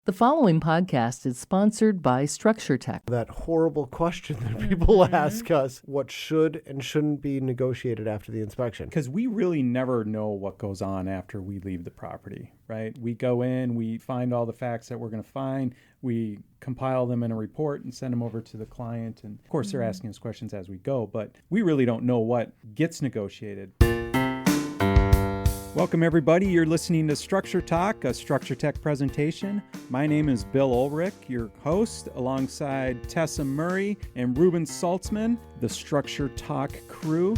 The following podcast is sponsored by Structure Tech. That horrible question that people ask us, what should and shouldn't be negotiated after the inspection? Because we really never know what goes on after we leave the property, right? We go in, we find all the facts that we're going to find, we compile them in a report and send them over to the client. And of course, they're asking us questions as we go, but we really don't know what gets negotiated. Welcome, everybody. You're listening to Structure Talk, a Structure Tech presentation. My name is Bill Ulrich, your host, alongside Tessa Murray and Reuben Saltzman, the Structure Talk crew.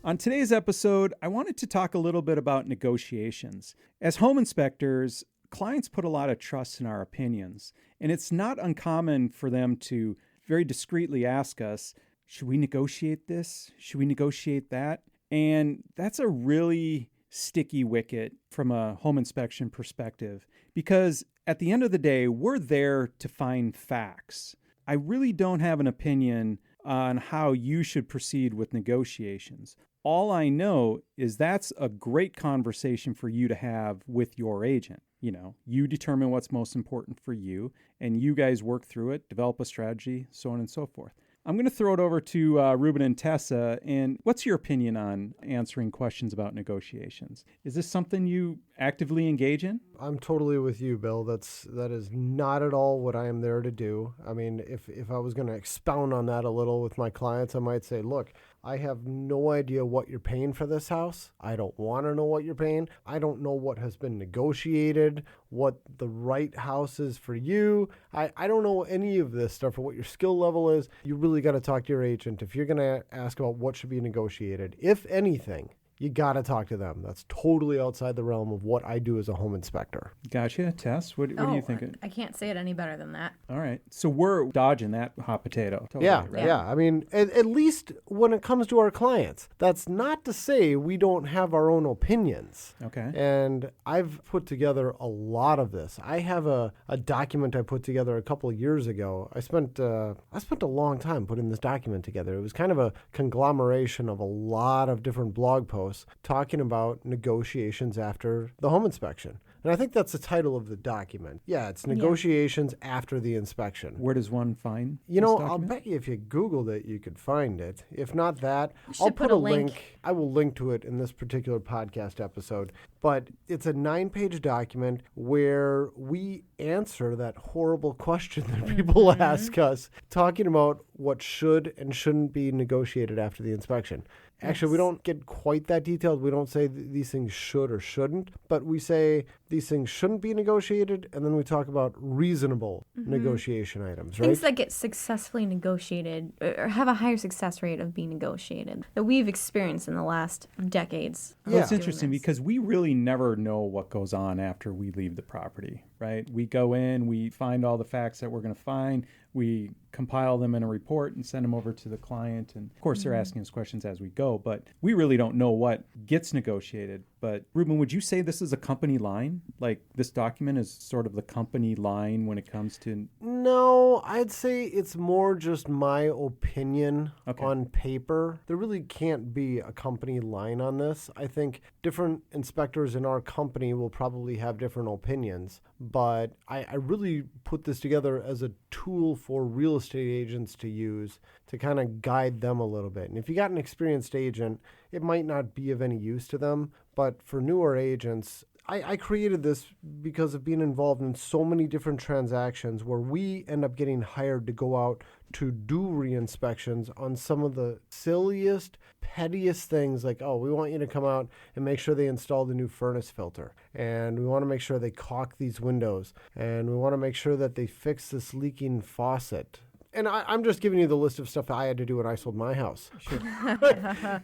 On today's episode, I wanted to talk a little bit about negotiations. As home inspectors, clients put a lot of trust in our opinions, and it's not uncommon for them to very discreetly ask us, should we negotiate this? Should we negotiate that? And that's a really sticky wicket from a home inspection perspective, because at the end of the day, we're there to find facts. I really don't have an opinion on how you should proceed with negotiations. All I know is that's a great conversation for you to have with your agent. You know, you determine what's most important for you, and you guys work through it, develop a strategy, so on and so forth. I'm going to throw it over to Reuben and Tessa. And what's your opinion on answering questions about negotiations? Is this something you actively engage in? I'm totally with you, Bill. That is not at all what I am there to do. I mean, if I was going to expound on that a little with my clients, I might say, look, I have no idea what you're paying for this house. I don't want to know what you're paying. I don't know what has been negotiated, what the right house is for you. I don't know any of this stuff or what your skill level is. You really got to talk to your agent. If you're going to ask about what should be negotiated, if anything, you got to talk to them. That's totally outside the realm of what I do as a home inspector. Gotcha. Tess, what do you think? I can't say it any better than that. All right. So we're dodging that hot potato. Totally, yeah, right? yeah. I mean, at least when it comes to our clients, that's not to say we don't have our own opinions. Okay. And I've put together a lot of this. I have a document I put together a couple of years ago. I spent a long time putting this document together. It was kind of a conglomeration of a lot of different blog posts talking about negotiations after the home inspection. And I think that's the title of the document. Yeah, it's negotiations after the inspection. Where does one find You know, this I'll document? bet you if you Googled it, you could find it. If not that, should I'll put put a a link. link. I will link to it in this particular podcast episode. But it's a 9-page document where we answer that horrible question that people ask us, talking about what should and shouldn't be negotiated after the inspection. Actually, we don't get quite that detailed. We don't say these things should or shouldn't, but we say these things shouldn't be negotiated, and then we talk about reasonable negotiation items, right? Things that get successfully negotiated or have a higher success rate of being negotiated that we've experienced in the last decades. Well, it's doing interesting this. because we really never know what goes on after we leave the property, right? We go in, we find all the facts that we're going to find, we compile them in a report and send them over to the client. And of course, they're asking us questions as we go, but we really don't know what gets negotiated. But Reuben, would you say this is a company line? Like this document is sort of the company line when it comes to... No, I'd say it's more just my opinion on paper. There really can't be a company line on this. I think different inspectors in our company will probably have different opinions, but I really put this together as a tool for real estate agents to use to kind of guide them a little bit. And if you got an experienced agent, it might not be of any use to them, but for newer agents, I created this because of being involved in so many different transactions where we end up getting hired to go out to do re-inspections on some of the silliest, pettiest things like, oh, we want you to come out and make sure they install the new furnace filter. And we want to make sure they caulk these windows. And we want to make sure that they fix this leaking faucet. And I'm just giving you the list of stuff that I had to do when I sold my house. Sure.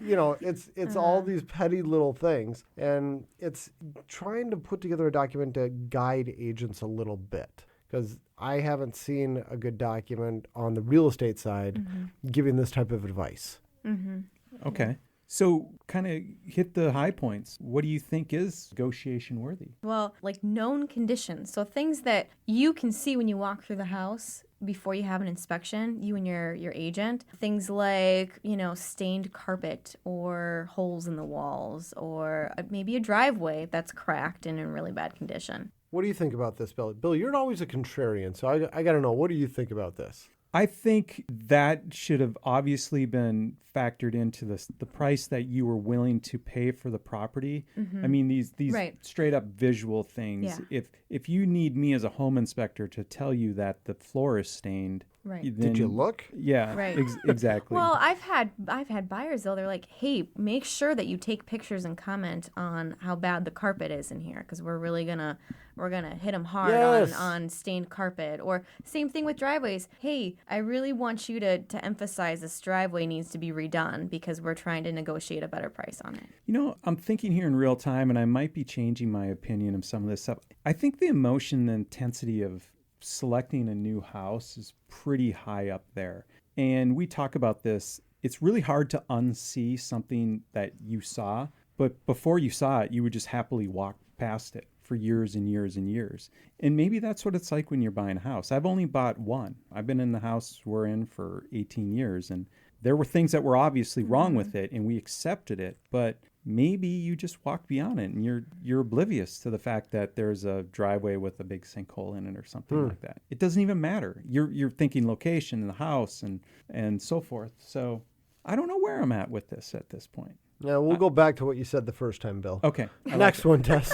You know, it's all these petty little things. And it's trying to put together a document to guide agents a little bit. Because I haven't seen a good document on the real estate side giving this type of advice. Okay. So kind of hit the high points. What do you think is negotiation worthy? Well, like known conditions. So things that you can see when you walk through the house before you have an inspection, you and your agent. Things like, stained carpet or holes in the walls or maybe a driveway that's cracked and in really bad condition. What do you think about this, Bill? Bill, you're always a contrarian, so I got to know, what do you think about this? I think that should have obviously been factored into the price that you were willing to pay for the property. I mean, these Right. straight up visual things. Yeah. If you need me as a home inspector to tell you that the floor is stained, Right. then, Did you look? Yeah, Right. exactly. Well, I've had buyers though. They're like, "Hey, make sure that you take pictures and comment on how bad the carpet is in here, because we're gonna hit them hard Yes. on stained carpet." Or same thing with driveways. Hey, I really want you to emphasize this driveway needs to be redone because we're trying to negotiate a better price on it. You know, I'm thinking here in real time, and I might be changing my opinion of some of this stuff. I think the emotion and intensity of selecting a new house is pretty high up there. And we talk about this. It's really hard to unsee something that you saw, but before you saw it, you would just happily walk past it for years and years and years. And maybe that's what it's like when you're buying a house. I've only bought one. I've been in the house we're in for 18 years, and there were things that were obviously wrong with it, and we accepted it, but maybe you just walk beyond it and you're oblivious to the fact that there's a driveway with a big sinkhole in it or something like that. It doesn't even matter. You're thinking location and the house and so forth. So I don't know where I'm at with this at this point. Yeah, we'll go back to what you said the first time, Bill. Okay. Next one, Tess.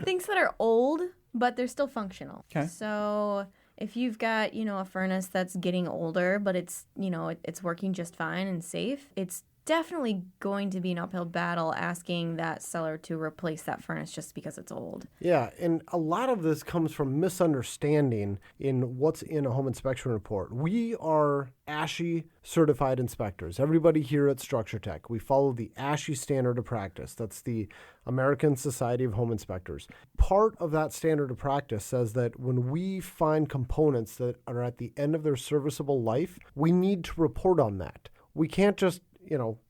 Things that are old, but they're still functional. Okay. So if you've got, a furnace that's getting older, but it's, it's working just fine and safe, it's definitely going to be an uphill battle asking that seller to replace that furnace just because it's old. Yeah, and a lot of this comes from misunderstanding in what's in a home inspection report. We are ASHI certified inspectors. Everybody here at Structure Tech, we follow the ASHI standard of practice. That's the American Society of Home Inspectors. Part of that standard of practice says that when we find components that are at the end of their serviceable life, we need to report on that. We can't just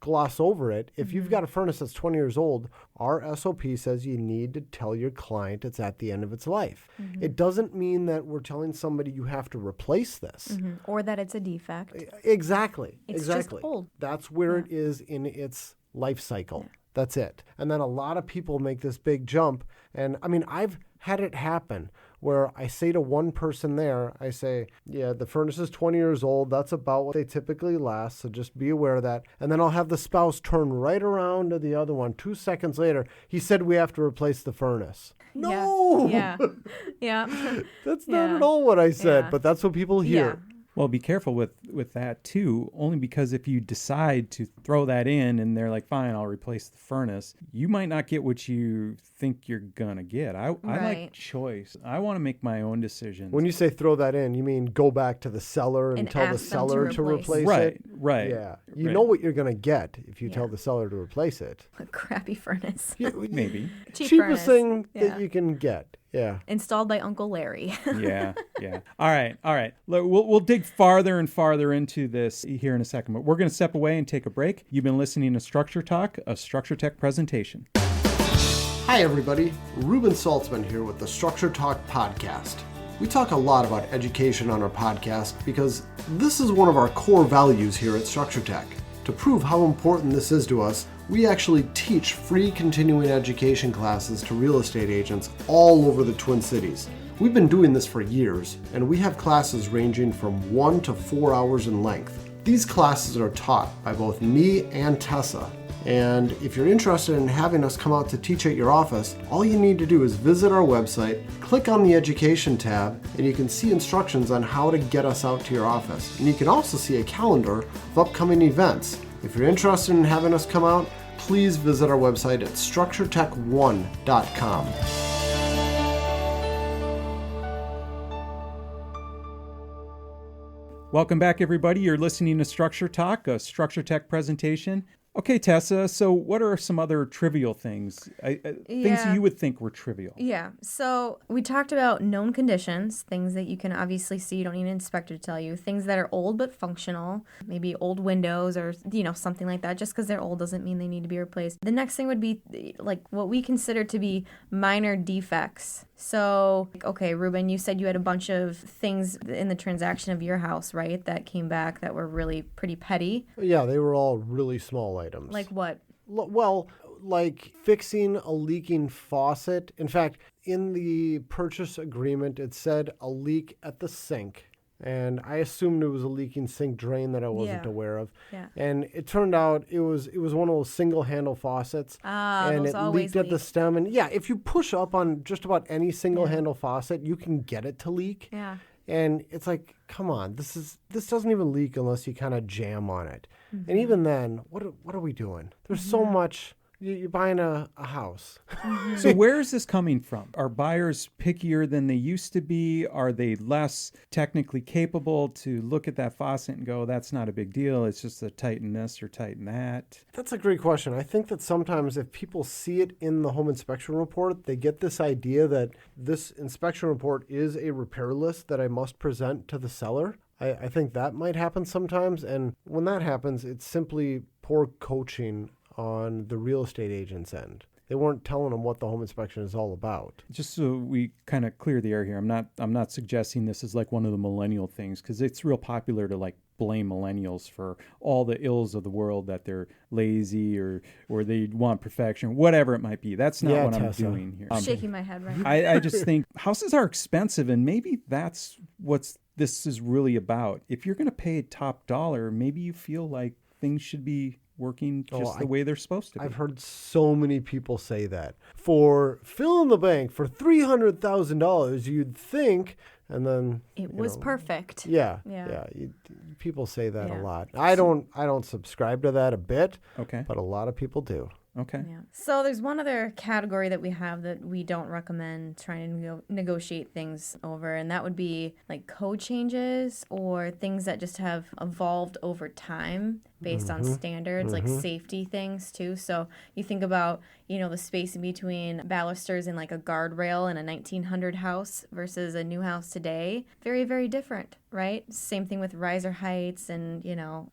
gloss over it. If you've got a furnace that's 20 years old, our SOP says you need to tell your client it's at the end of its life. It doesn't mean that we're telling somebody you have to replace this. Or that it's a defect. Exactly. It's exactly. just old. That's where it is in its life cycle. That's it. And then a lot of people make this big jump. And I mean, I've had it happen where I say to one person there, I say, yeah, the furnace is 20 years old. That's about what they typically last. So just be aware of that. And then I'll have the spouse turn right around to the other one. 2 seconds later, he said we have to replace the furnace. No! Yeah. Yeah. That's not at all what I said, but that's what people hear. Yeah. Well, be careful with that too, only because if you decide to throw that in and they're like, fine, I'll replace the furnace, you might not get what you think you're going to get. I like choice. I want to make my own decisions. When you say throw that in, you mean go back to the seller and tell the ask them seller to replace it? Right. Yeah. You know what you're going to get if you tell the seller to replace it. A crappy furnace. Maybe. Cheap Cheapest furnace. thing that you can get. Yeah. Installed by Uncle Larry. Yeah. All right. Look, we'll dig farther and farther into this here in a second, but we're going to step away and take a break. You've been listening to Structure Talk, a Structure Tech presentation. Hi, everybody. Reuben Saltzman here with the Structure Talk podcast. We talk a lot about education on our podcast because this is one of our core values here at Structure Tech. To prove how important this is to us, we actually teach free continuing education classes to real estate agents all over the Twin Cities. We've been doing this for years, and we have classes ranging from 1 to 4 hours in length. These classes are taught by both me and Tessa, and if you're interested in having us come out to teach at your office, all you need to do is visit our website, click on the Education tab, and you can see instructions on how to get us out to your office. And you can also see a calendar of upcoming events. If you're interested in having us come out, please visit our website at structuretech1.com. Welcome back, everybody. You're listening to Structure Talk, a Structure Tech presentation. Okay, Tessa, so what are some other trivial things? Things you would think were trivial? Yeah. So we talked about known conditions, things that you can obviously see. You don't need an inspector to tell you. Things that are old but functional, maybe old windows or, something like that. Just because they're old doesn't mean they need to be replaced. The next thing would be like what we consider to be minor defects. So, okay, Reuben, you said you had a bunch of things in the transaction of your house, right, that came back that were really pretty petty. Yeah, they were all really small items. Like what? Well, like fixing a leaking faucet. In fact, in the purchase agreement, it said a leak at the sink. And I assumed it was a leaking sink drain that I wasn't aware of. Yeah. And it turned out it was one of those single handle faucets. And those it always leaked at the leak. stem. And yeah, if you push up on just about any single handle faucet, you can get it to leak. Yeah. And it's like, come on, this doesn't even leak unless you kind of jam on it. And even then, what are we doing? There's so much. You're buying a house. So where is this coming from? Are buyers pickier than they used to be? Are they less technically capable to look at that faucet and go, that's not a big deal. It's just a tighten this or tighten that? That's a great question. I think that sometimes if people see it in the home inspection report, they get this idea that this inspection report is a repair list that I must present to the seller. I think that might happen sometimes. And when that happens, it's simply poor coaching on the real estate agent's end. They weren't telling them what the home inspection is all about. Just so we kind of clear the air here, I'm not suggesting this is like one of the millennial things, because it's real popular to like blame millennials for all the ills of the world, that they're lazy or they want perfection, whatever it might be. That's not what Tessa. I'm doing here. I'm shaking my head right now. I just think houses are expensive, and maybe that's what this is really about. If you're going to pay top dollar, maybe you feel like things should be working just the way they're supposed to be. I've heard so many people say that. For fill in the blank, for $300,000, you'd think, and then It was perfect. Yeah. People say that a lot. I don't subscribe to that a bit. Okay. But a lot of people do. Okay. Yeah. So there's one other category that we have that we don't recommend trying to negotiate things over, and that would be like code changes or things that just have evolved over time based on standards, like safety things too. So you think about, the space in between balusters in like a guardrail in a 1900 house versus a new house today. Very, very different, right? Same thing with riser heights and,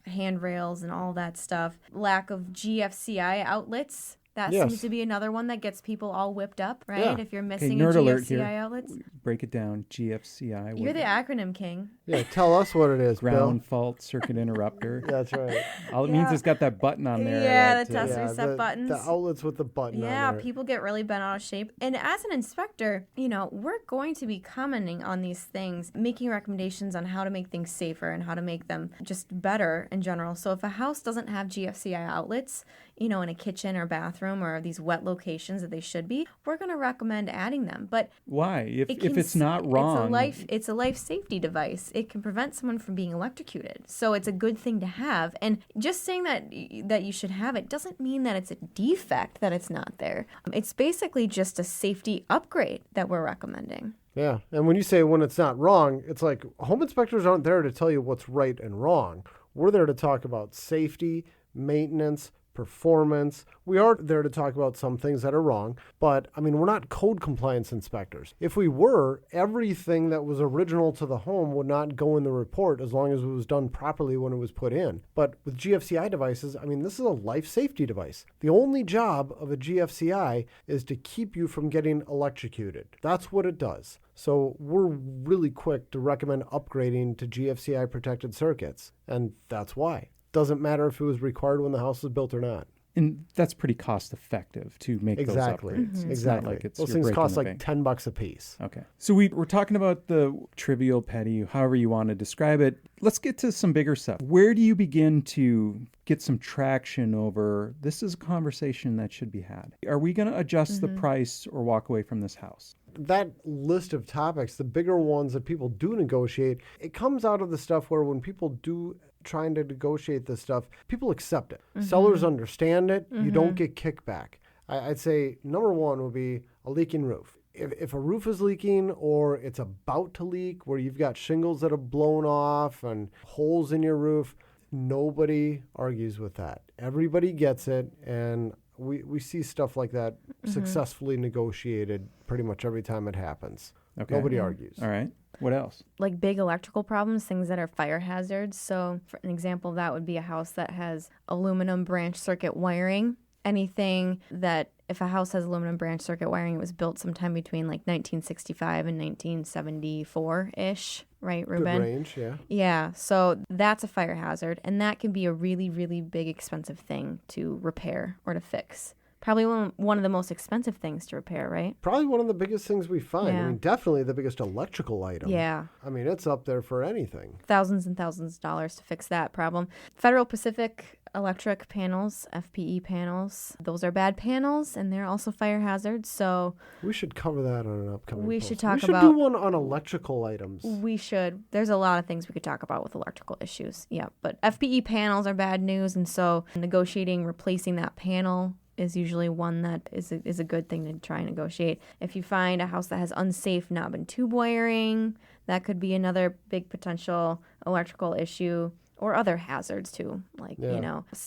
handrails and all that stuff. Lack of GFCI outlets. That seems to be another one that gets people all whipped up, right? Yeah. If you're missing nerd a alert GFCI here. outlets. Break it down. GFCI. You're the acronym king. Yeah, tell us what it is, ground fault circuit interrupter. That's right. All it means is it's got that button on there. Yeah, that, the test reset buttons. The outlets with the button on Yeah, there. people get really bent out of shape. And as an inspector, we're going to be commenting on these things, making recommendations on how to make things safer and how to make them just better in general. So if a house doesn't have GFCI outlets, in a kitchen or bathroom or these wet locations that they should be, we're going to recommend adding them. But why? If it's not wrong. It's a life safety device. It can prevent someone from being electrocuted. So it's a good thing to have. And just saying that you should have it doesn't mean that it's a defect that it's not there. It's basically just a safety upgrade that we're recommending. Yeah, and when you say when it's not wrong, it's like home inspectors aren't there to tell you what's right and wrong. We're there to talk about safety, maintenance, performance. We are there to talk about some things that are wrong, but we're not code compliance inspectors. If we were, everything that was original to the home would not go in the report as long as it was done properly when it was put in. But with GFCI devices, this is a life safety device. The only job of a GFCI is to keep you from getting electrocuted. That's what it does. So we're really quick to recommend upgrading to GFCI protected circuits, and that's why. Doesn't matter if it was required when the house was built or not. And that's pretty cost effective to make those upgrades. It's Exactly. not like it's those you're things breaking cost the like bank. $10 a piece. Okay. So we're talking about the trivial, petty, however you want to describe it. Let's get to some bigger stuff. Where do you begin to get some traction over, this is a conversation that should be had? Are we going to adjust the price or walk away from this house? That list of topics, the bigger ones that people do negotiate, it comes out of the stuff where when people do trying to negotiate this stuff, people accept it. Sellers understand it. You don't get kickback. I'd say number one would be a leaking roof. If a roof is leaking or it's about to leak, where you've got shingles that have blown off and holes in your roof, nobody argues with that. Everybody gets it, and we see stuff like that successfully negotiated pretty much every time it happens. Okay. Nobody argues. All right. What else? Like big electrical problems, things that are fire hazards. So for an example of that would be a house that has aluminum branch circuit wiring. Anything that, if a house has aluminum branch circuit wiring, it was built sometime between like 1965 and 1974-ish, right, Reuben? Good range, yeah. Yeah, so that's a fire hazard, and that can be a really, really big, expensive thing to repair or to fix. probably one of the most expensive things to repair, right? Probably one of the biggest things we find. Yeah. I mean, definitely the biggest electrical item. Yeah. I mean, it's up there for anything. Thousands and thousands of dollars to fix that problem. Federal Pacific electric panels, FPE panels, those are bad panels, and they're also fire hazards. So we should cover that on an upcoming post. should talk we should about do one on electrical items. We should. There's a lot of things we could talk about with electrical issues. Yeah, but FPE panels are bad news, and so negotiating replacing that panel is usually one that is a good thing to try and negotiate. If you find a house that has unsafe knob and tube wiring, that could be another big potential electrical issue, or other hazards too, like,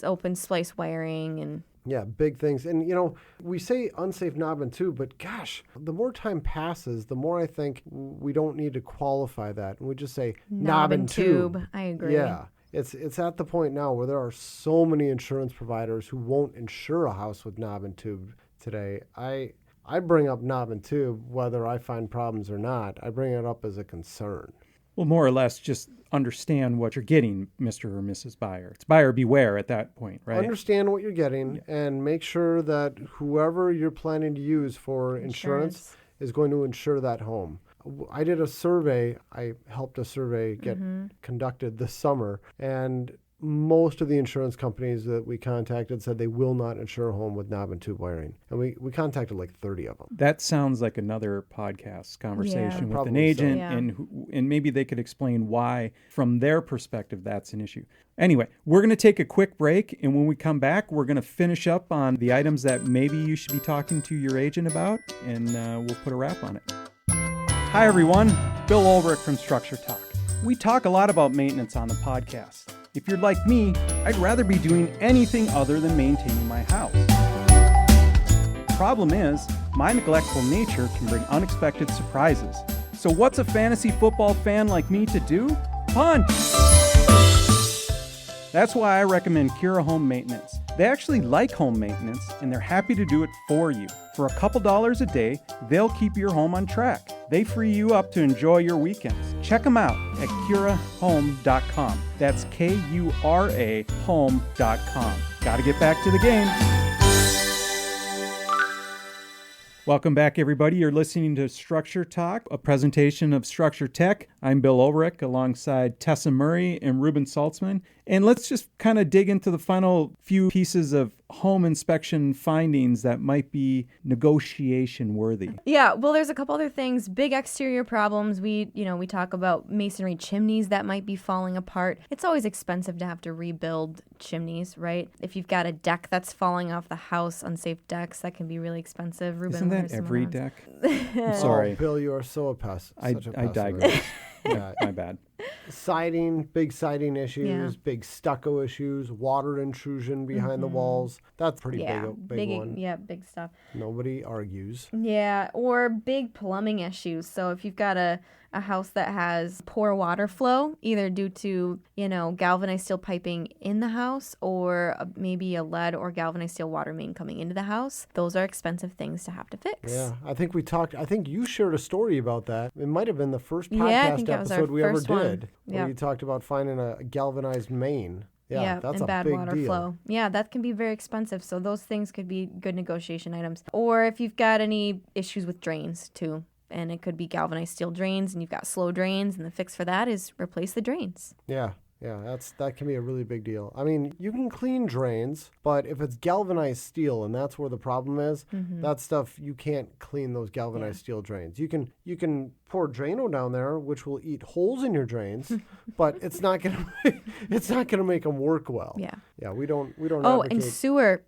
open splice wiring and... Yeah, big things. And, we say unsafe knob and tube, but gosh, the more time passes, the more I think we don't need to qualify that. And we just say knob and tube. I agree. Yeah. It's at the point now where there are so many insurance providers who won't insure a house with knob and tube today. I bring up knob and tube whether I find problems or not. I bring it up as a concern. Well, more or less just understand what you're getting, Mr. or Mrs. Buyer. It's buyer beware at that point, right? Understand what you're getting and make sure that whoever you're planning to use for insurance is going to insure that home. I did a survey. I helped a survey get conducted this summer, and most of the insurance companies that we contacted said they will not insure a home with knob and tube wiring. And we contacted like 30 of them. That sounds like another podcast conversation with Probably an agent, so. Yeah. and maybe they could explain why, from their perspective, that's an issue. Anyway, we're going to take a quick break, and when we come back, we're going to finish up on the items that maybe you should be talking to your agent about, and we'll put a wrap on it. Hi, everyone. Bill Ulrich from Structure Talk. We talk a lot about maintenance on the podcast. If you're like me, I'd rather be doing anything other than maintaining my house. Problem is, my neglectful nature can bring unexpected surprises. So what's a fantasy football fan like me to do? Punt! That's why I recommend Cura Home Maintenance. They actually like home maintenance, and they're happy to do it for you. For a couple dollars a day, they'll keep your home on track. They free you up to enjoy your weekends. Check them out at curahome.com. That's K-U-R-A home.com. Got to get back to the game. Welcome back, everybody. You're listening to Structure Talk, a presentation of Structure Tech. I'm Bill Ulrich alongside Tessa Murray and Reuben Saltzman. And let's just kind of dig into the final few pieces of home inspection findings that might be negotiation worthy. Yeah, well, there's a couple other things. Big exterior problems. We talk about masonry chimneys that might be falling apart. It's always expensive to have to rebuild chimneys, right? If you've got a deck that's falling off the house, unsafe decks, that can be really expensive. Reuben, Isn't that every deck? I'm sorry. Oh, Bill, you are so a pest. I digress. Yeah, my bad. Siding, big siding issues, big stucco issues, water intrusion behind the walls. That's pretty big one. Yeah, big stuff. Nobody argues. Yeah, or big plumbing issues. So if you've got a house that has poor water flow, either due to, galvanized steel piping in the house or maybe a lead or galvanized steel water main coming into the house, those are expensive things to have to fix. Yeah, I think you shared a story about that. It might have been the first podcast episode we ever did, where you talked about finding a galvanized main. Yeah, that's a bad big water deal. flow. Yeah, that can be very expensive. So those things could be good negotiation items. Or if you've got any issues with drains too. And it could be galvanized steel drains, and you've got slow drains, and the fix for that is replace the drains. Yeah, that can be a really big deal. I mean, you can clean drains, but if it's galvanized steel, and that's where the problem is, that stuff, you can't clean those galvanized steel drains. You can pour Drano down there, which will eat holes in your drains, but it's not gonna make them work well. Yeah, we don't. Oh, and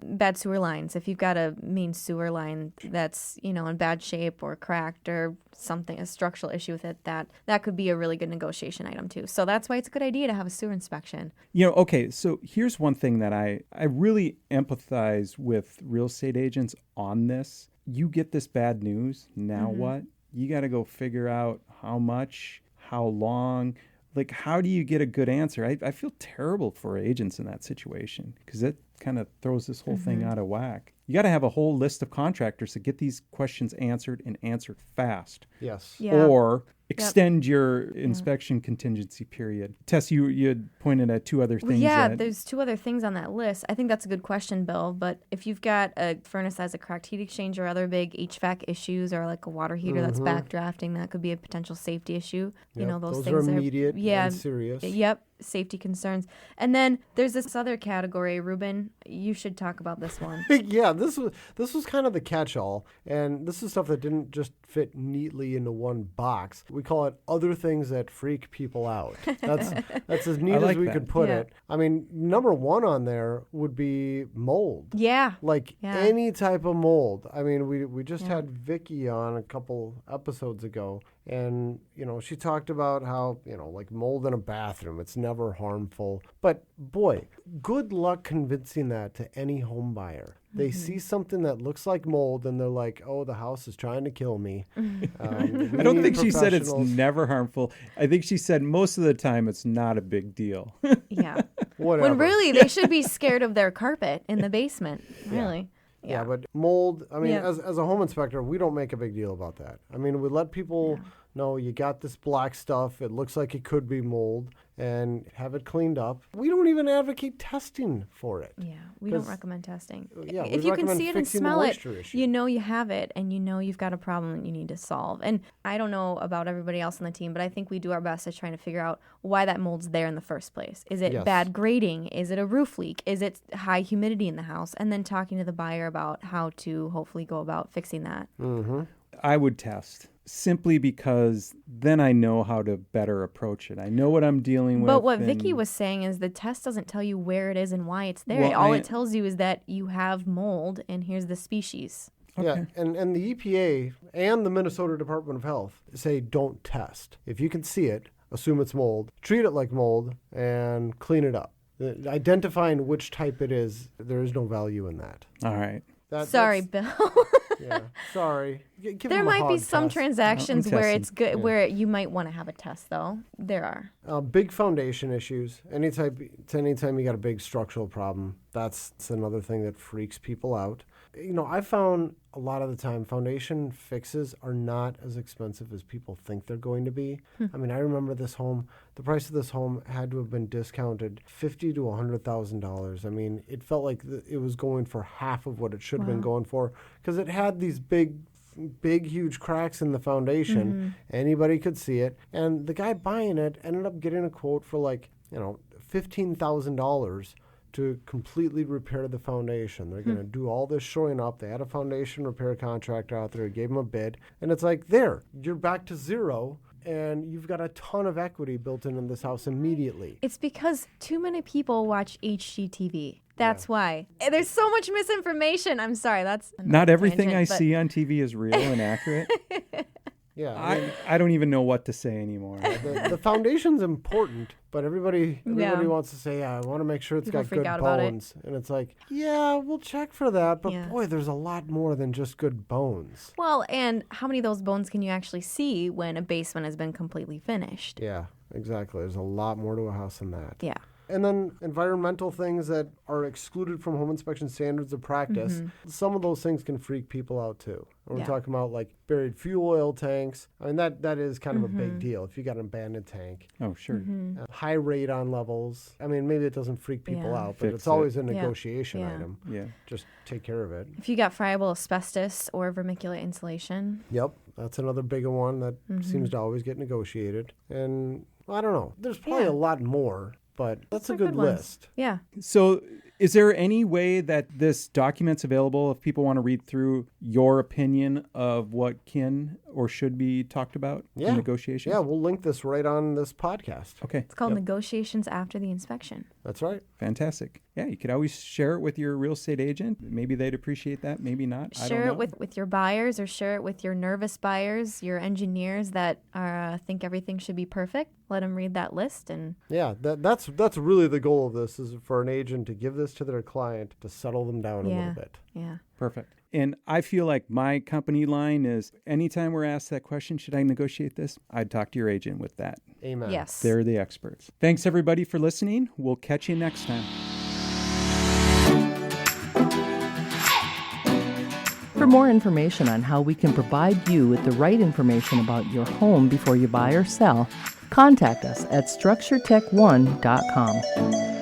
bad sewer lines. If you've got a main sewer line that's in bad shape or cracked or something, a structural issue with it, that could be a really good negotiation item too. So that's why it's a good idea to have a sewer inspection. Okay, so here's one thing that I really empathize with real estate agents on this. You get this bad news, now what? You got to go figure out how much, how long. Like, how do you get a good answer? I feel terrible for agents in that situation because it kind of throws this whole thing out of whack. You got to have a whole list of contractors to get these questions answered and answered fast. Yes. Yeah. Or extend your inspection contingency period. Tess, you had pointed at two other things. There's two other things on that list. I think that's a good question, Bill. But if you've got a furnace that has a cracked heat exchanger or other big HVAC issues, or like a water heater that's backdrafting, that could be a potential safety issue. Yep. You know, those things are immediate and serious. Yep. Safety concerns. And then there's this other category. Reuben, you should talk about this one. Yeah, this was kind of the catch-all, and this is stuff that didn't just fit neatly into one box. We call it other things that freak people out. That's as neat as we could put it. I mean, number one on there would be mold. Yeah. Any type of mold. I mean, we just had Vicky on a couple episodes ago, and, she talked about how, like mold in a bathroom, it's never harmful. But boy, good luck convincing that to any home buyer. They see something that looks like mold and they're like, oh, the house is trying to kill me. I don't think she said it's never harmful. I think she said most of the time it's not a big deal. Yeah. Whatever. When really they should be scared of their carpet in the basement. Really. Yeah, but mold, I mean, as a home inspector, we don't make a big deal about that. I mean, we let people know you got this black stuff. It looks like it could be mold, and have it cleaned up. We don't even advocate testing for it. Yeah, we don't recommend testing. Yeah, if you can see it and smell it, issue. you know you have it, and you know you've got a problem that you need to solve. And I don't know about everybody else on the team, but I think we do our best at trying to figure out why that mold's there in the first place. Is it bad grading? Is it a roof leak? Is it high humidity in the house? And then talking to the buyer about how to hopefully go about fixing that. Mm-hmm. I would test. Simply because then I know how to better approach it. I know what I'm dealing with. But what Vicky was saying is the test doesn't tell you where it is and why it's there. All it tells you is that you have mold and here's the species. Okay. Yeah, and the EPA and the Minnesota Department of Health say don't test. If you can see it, assume it's mold, treat it like mold, and clean it up. Identifying which type it is, there is no value in that. All right. Sorry, Bill. Yeah, sorry. There might be some transactions where it's good, where you might want to have a test, though. There are. Big foundation issues. Anytime you got a big structural problem, that's another thing that freaks people out. I found a lot of the time foundation fixes are not as expensive as people think they're going to be. I mean, I remember this home, the price of this home had to have been discounted $50,000 to $100,000. I mean, it felt like it was going for half of what it should have been going for, because it had these big, huge cracks in the foundation. Anybody could see it. And the guy buying it ended up getting a quote for $15,000 to completely repair the foundation. They're going to do all this shoring up. They had a foundation repair contractor out there, gave them a bid, and it's like, there, you're back to zero, and you've got a ton of equity built into this house immediately. It's because too many people watch HGTV. That's why. There's so much misinformation. I'm sorry, that's not everything I see on TV is real and accurate. Yeah, I don't even know what to say anymore. The foundation's important, but everybody wants to say, I want to make sure it's got good bones. And it's like, yeah, we'll check for that. But boy, there's a lot more than just good bones. Well, and how many of those bones can you actually see when a basement has been completely finished? Yeah, exactly. There's a lot more to a house than that. Yeah. And then environmental things that are excluded from home inspection standards of practice. Some of those things can freak people out too. We're talking about like buried fuel oil tanks. I mean, that is kind of a big deal if you got an abandoned tank. Oh, sure. High radon levels. I mean, maybe it doesn't freak people out, but it's always a negotiation item. Yeah. Just take care of it. If you got friable asbestos or vermiculite insulation. Yep. That's another bigger one that seems to always get negotiated. And I don't know. There's probably a lot more. But that's a good list. Yeah. So is there any way that this document's available if people want to read through your opinion of what can or should be talked about in negotiations? Yeah, we'll link this right on this podcast. Okay. It's called Negotiations After the Inspection. That's right. Fantastic. Yeah, you could always share it with your real estate agent. Maybe they'd appreciate that, maybe not. Share it with your buyers, or share it with your nervous buyers, your engineers that think everything should be perfect. Let them read that list. And yeah, that's really the goal of this, is for an agent to give this to their client to settle them down a little bit. Yeah. Perfect. And I feel like my company line is, anytime we're asked that question, should I negotiate this? I'd talk to your agent with that. Amen. Yes. They're the experts. Thanks, everybody, for listening. We'll catch you next time. For more information on how we can provide you with the right information about your home before you buy or sell, contact us at structuretech1.com.